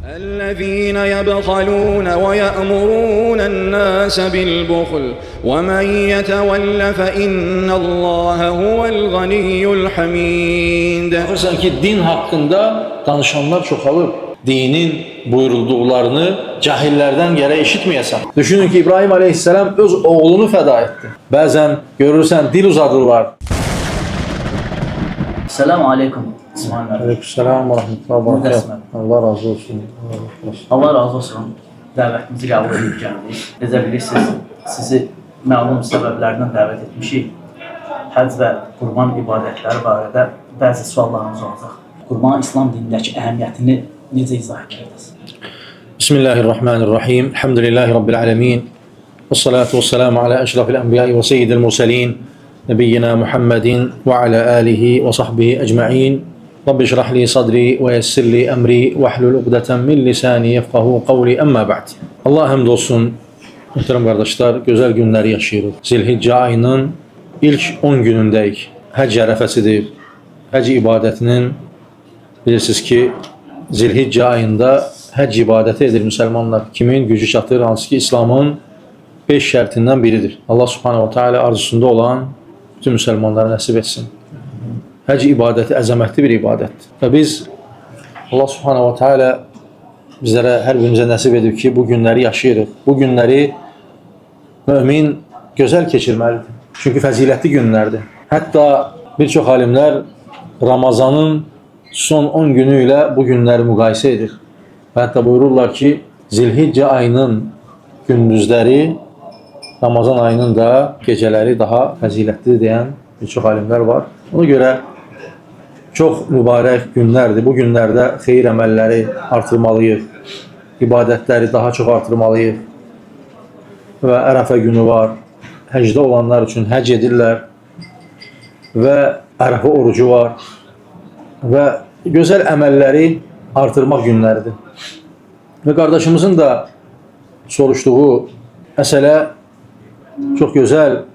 الذين يبخلون ويأمرون الناس بالبخل ومن يتول فإن الله هو الغني الحميد. Görürsən ki, din haqqında danışanlar çoxalıb. Dinin buyurulduqlarını cahillərdən gərək eşitməyəsən. Düşünün ki, İbrahim aleyhisselam öz oğlunu fəda etdi. Bəzən görürsən dil uzadırlar. Selamun aleyküm. Aleykümselam və rahmetullah və barakatuhu. Allah razı olsun. Allah razı olsun. Dəvətimizi qəbul edib gəldik. Necə bilirsiniz, sizi məlum səbəblərdən dəvət etmişik. Həcc və qurban ibadətləri barədə bəzi suallarımız olacaq. Qurban İslam dinindəki əhəmiyyətini necə izah edirsiniz? Bismillahirrahmanirrahim. Elhamdülillahi Rabbil alemin. Və salatu və selamu alə əşrafil ənbiyai və seyyidil mursəlin. Nebiyyina Muhammedin və alə alihi və sahbihi ecma'in. Rabbi şrah li sadri və yessir li əmri və hlul uqdatan min lisani yefqahu qavli əmmə ba'd. Allah həmd olsun, mühtərəm qardaşlar, gözəl günləri yaşayırıq. Zilhiccə ayının ilk 10 günündəyik. Həcc ərəfəsidir. Həcc ibadətinin bilirsiniz ki, Zilhiccə ayında həcc ibadəti edir müsəlmanlar. Kimin gücü çatır, hansı ki İslamın 5 şərtindən biridir. Allah subhanahu wa ta'ala arzusunda olan bütün müsəlmanlara nəsib etsin. Həcc ibadəti əzəmətli bir ibadətdir. Və biz Allah subhanahu wa ta'ala bizlərə hər birimizə nəsib edib ki, bu günləri yaşayırıq. Bu günləri mümin gözəl keçirməlidir. Çünki fəzilətli günlərdir. Hətta bir çox alimlər Ramazanın son 10 günü ilə bu günləri müqayisə edir. Və hətta buyururlar ki, Zilhiccə ayının gündüzləri Ramazan ayının da gecələri daha fəzilətlidir deyən bir çox alimlər var. Ona görə çox mübarək günlərdir. Bu günlərdə xeyir əməlləri artırmalıyıq. İbadətləri daha çox artırmalıyıq. Və Ərəfə günü var. Həcdə olanlar üçün həcc edirlər. Və Ərəfə orucu var. Və gözəl əməlləri artırmaq günləridir. Və qardaşımızın da soruşduğu məsələ çox gözəl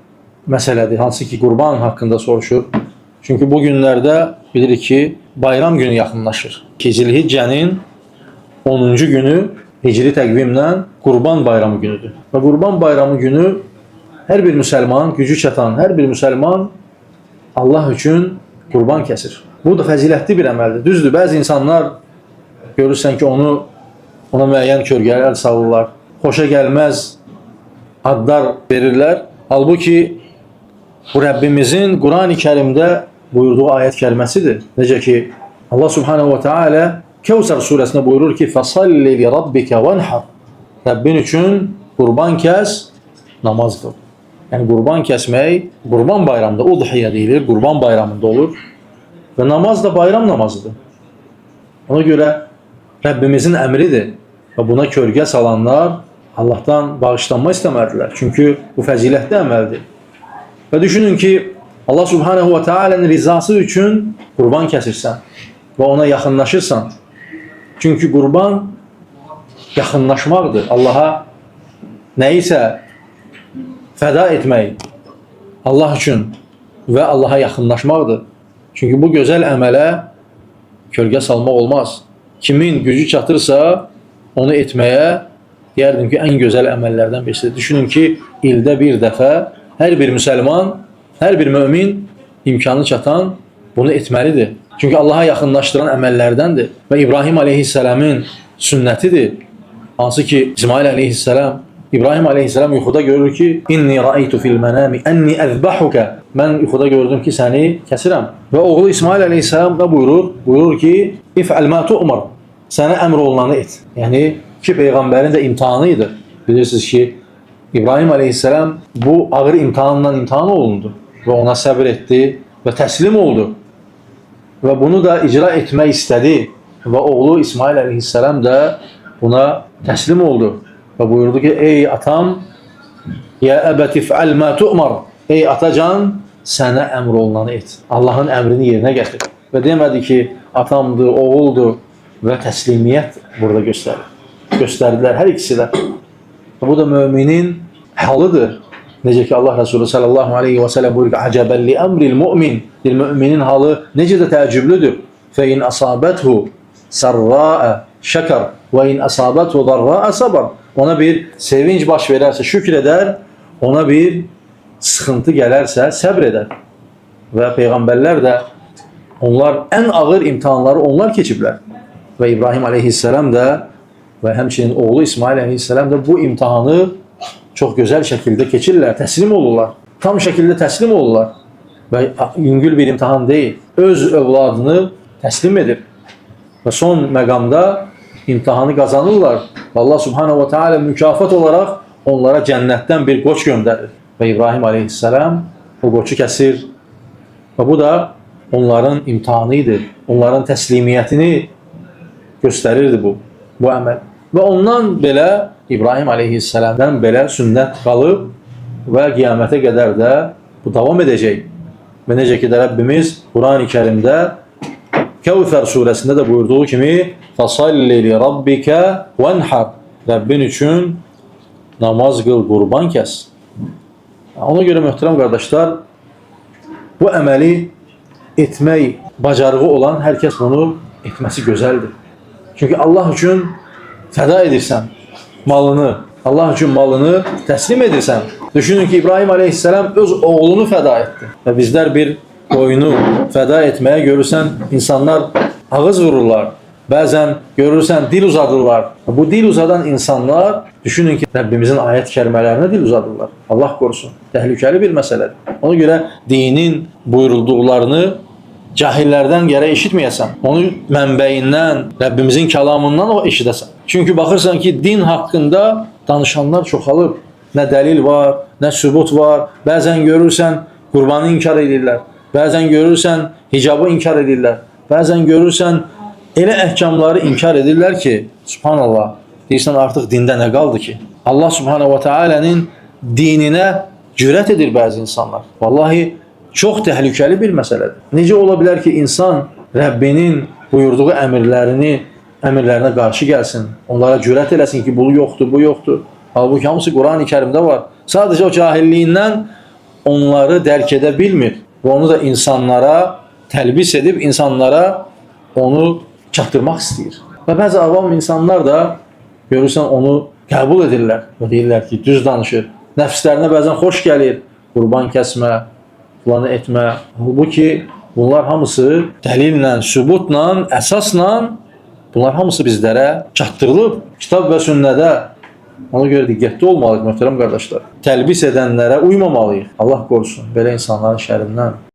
məsələdir. Hansı ki, qurban haqqında soruşur. Çünki bu günlərdə bilirik ki, bayram günü yaxınlaşır. Zilhiccənin 10-cu günü hicri təqvimlə qurban bayramı günüdür. Və qurban bayramı günü hər bir müsəlman, gücü çatan hər bir müsəlman Allah üçün qurban kəsir. Bu da fəzilətli bir əməldir. Düzdür, bəzi insanlar görürsən ki, ona müəyyən kölgələr salırlar. Xoşa gəlməz adlar verirlər. Halbuki bu Rəbbimizin Quran-ı Kərimdə buyurduğu ayət kəlməsidir. Necə ki, Allah subhanahu wa ta'ala Kəvsər surəsində buyurur ki, فَصَلِّ لِرَبِّكَ وَنْحَرْ Rəbbin üçün qurban kəs, namaz qıl. Yəni, qurban kəsmək, qurban bayramında, udhiyyə deyilir, qurban bayramında olur. Və namaz da bayram namazıdır. Ona görə Rəbbimizin əmridir. Və buna kölgə salanlar Allahdan bağışlanma istəmədilər. Çünki bu fəzilətli əməldir. Və düşünün ki, Allah subhanahu wa ta'ala'nın rizası üçün qurban kəsirsən və ona yaxınlaşırsan. Çünki qurban yaxınlaşmaqdır. Allaha nəyisə fəda etmək Allah üçün və Allaha yaxınlaşmaqdır. Çünki bu gözəl əmələ kölgə salmaq olmaz. Kimin gücü çatırsa onu etməyə deyərdim ki, ən gözəl əməllərdən birisidir. Düşünün ki, ildə bir dəfə hər bir müsəlman, hər bir mömin imkanı çatan bunu etməlidir. Çünki Allaha yaxınlaşdıran əməllərdəndir. Və İbrahim aleyhisselamın sünnətidir. Hansı ki, İsmail aleyhisselam, İbrahim aleyhisselam yuxuda görür ki, İnni ra'aytu fil mənami ənni əzbəhuka. Mən yuxuda gördüm ki, səni kəsirəm. Və oğlu İsmail aleyhisselam da buyurur? Buyurur ki, İf'əl mə tu'mar. Sənə əmr olunanı et. Yəni, ki, Peyğəmbərin də imtihanıydı. Bilirsiniz ki, İbrahim aleyhisselam bu ağır imtihanla imtihan olundu. Və ona səbir etdi və təslim oldu. Və bunu da icra etmək istədi. Və oğlu İsmail aleyhisselam da buna təslim oldu. Və buyurdu ki, ey atam, ya əbəti fəal mə tu'mar. Ey atacan, sənə əmr olunanı et. Allahın əmrini yerinə gətir. Və demədi ki, atamdır, oğuldur və təslimiyyət burada göstərir. Göstərdilər hər ikisi də. Bu da müminin halıdır. Necə ki Allah Resulü sallallahu aleyhi və sələm buyurur ki, əcəbən li əmril mümin. Müminin halı necə də təəccüblüdür. Fə in əsabəthu sərra'ə şəkər. ve in asabatu darra sabar. Ona bir sevinç baş verərsə şükreder, ona bir sıxıntı gələrsə səbr edər. Və peyğəmbərlər də onlar ən ağır imtahanları onlar keçiblər. Və İbrahim aleyhisselam da və həmçinin oğlu İsmail aleyhisselam da bu imtahanı çox gözəl şəkildə keçirlər, təslim olurlar. Tam şəkildə təslim olurlar. Və yüngül bir imtahan deyil. Öz övladını təslim edir. Və son məqamda imtahanı qazanırlar. Allah subhanahu wa ta'ala mükafat olaraq onlara cənnətdən bir qoç göndərir. Və İbrahim aleyhisselam o qoçu kəsir. Və bu da onların imtihanı idi. Onların təslimiyyətini göstərirdi bu əməl. Və ondan belə İbrahim aleyhisselamdan belə sünnət qalıb və qiyamətə qədər də bu davam edəcək. Və necə ki də Rəbbimiz Quran-ı Kərimdə Kəvsər surəsində də buyurduğu kimi فَصَلِّ لِرَبِّكَ وَنْحَرْ Rəbbin üçün namaz qıl, qurban kəs. Ona görə möhtərəm qardaşlar, bu əməli etmək bacarığı olan hər kəs bunu etməsi gözəldir. Çünki Allah üçün fəda edirsən malını, Allah üçün malını təslim edirsən. Düşünün ki, İbrahim aleyhisselam öz oğlunu fəda etdi. Və bizlər bir oyunu fəda etməyə görürsən, insanlar ağız vururlar. Bəzən görürsən dil uzadırlar. Bu dil uzadan insanlar, düşünün ki, Rəbbimizin ayət kərimələrinə dil uzadırlar. Allah qorusun. Təhlükəli bir məsələdir. Ona görə dinin buyurulduqlarını cahillərdən gərək eşitməyəsən. Onu mənbəyindən, Rəbbimizin kəlamından o eşidəsən. Çünki baxırsan ki, din haqqında danışanlar çoxalıb. Nə dəlil var, nə sübut var. Bəzən görürsən qurbanı inkar edirlər. Bəzən görürsən hicabı inkar edirlər. Bəzən görürsən elə əhkamları inkar edirlər ki, subhanallah, deyirsən artıq dində nə qaldı ki? Allah subhanahu wa ta'alənin dininə cürət edir bəzi insanlar. Vallahi çox təhlükəli bir məsələdir. Necə ola bilər ki, insan Rəbbinin buyurduğu əmrlərinə qarşı gəlsin, onlara cürət eləsin ki, bu yoxdur, bu yoxdur. Halbuki hamısı Quran-ı Kərimdə var. Sadəcə o cahilliyindən onları dərk edə bilmir. Və onu da insanlara təlbis edib, insanlara onu çatdırmaq istəyir. Və bəzi avam insanlar da görürsən onu qəbul edirlər və deyirlər ki, düz danışır. Nəfslərinə bəzən xoş gəlir, qurban kəsmə, planı etmə. Halbuki bunlar hamısı dəlillə, sübutla, əsasla bunlar hamısı bizlərə çatdırılıb. Kitab və sünnədə. Ona görə diqqətli olmalıyıq, möhtərəm qardaşlar. Təlbis edənlərə uymamalıyıq. Allah qorusun belə insanların şərindən.